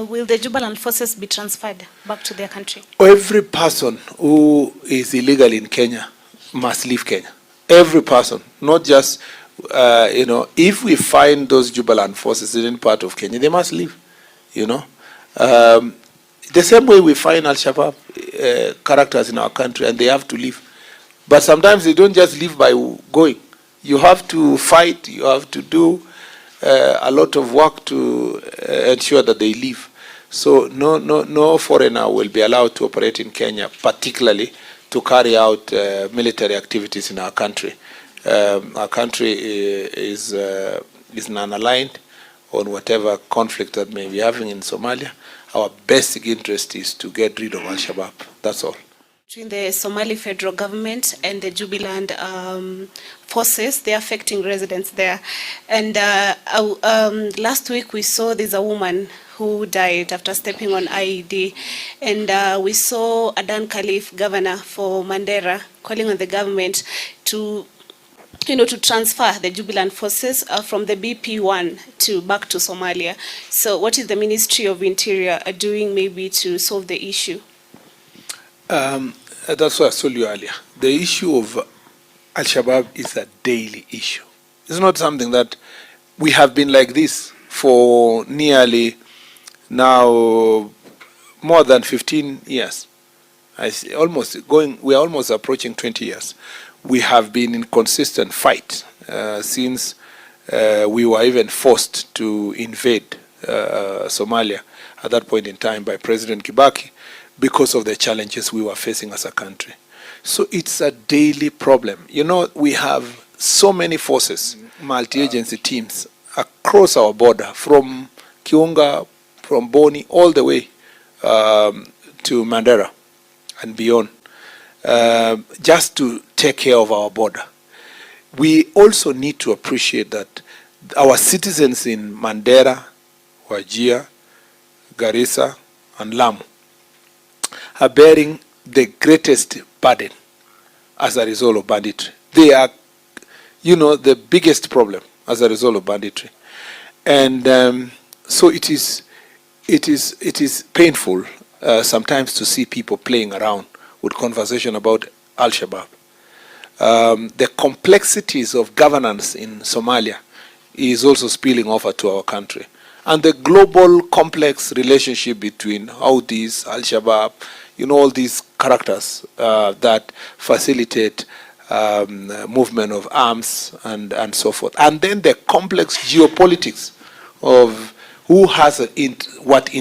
Will the Jubaland forces be transferred back to their country? Every person who is illegal in Kenya must leave Kenya. Every person, not just, if we find those Jubaland forces in any part of Kenya, they must leave, The same way we find Al-Shabaab characters in our country, and they have to leave. But sometimes they don't just leave by going. You have to fight, you have to do a lot of work to ensure that they leave. So no foreigner will be allowed to operate in Kenya, particularly to carry out military activities in our country. Our country is non-aligned on whatever conflict that may be having in Somalia. Our basic interest is to get rid of Al-Shabaab. That's all. Between the Somali federal government and the Jubaland forces, they're affecting residents there. And last week we saw there's a woman who died after stepping on IED. And we saw Adan Khalif, governor for Mandera, calling on the government to transfer the Jubaland forces from the BP1 back to Somalia. So what is the Ministry of Interior doing maybe to solve the issue? That's what I told you earlier. The issue of Al-Shabaab is a daily issue. It's not something that we have been like this for nearly now more than 15 years. We are almost approaching 20 years. We have been in consistent fight since we were even forced to invade Somalia at that point in time by President Kibaki, because of the challenges we were facing as a country. So it's a daily problem. We have so many forces, multi-agency teams across our border, from Kiunga, from Boni, all the way to Mandera and beyond, just to take care of our border. We also need to appreciate that our citizens in Mandera, Wajir, Garissa, and Lamu are bearing the greatest burden as a result of banditry. They are, the biggest problem as a result of banditry. And so it is painful sometimes to see people playing around with conversation about Al-Shabaab. The complexities of governance in Somalia is also spilling over to our country. And the global complex relationship between Houthis, Al-Shabaab, all these characters that facilitate movement of arms and so forth. And then the complex geopolitics of who has what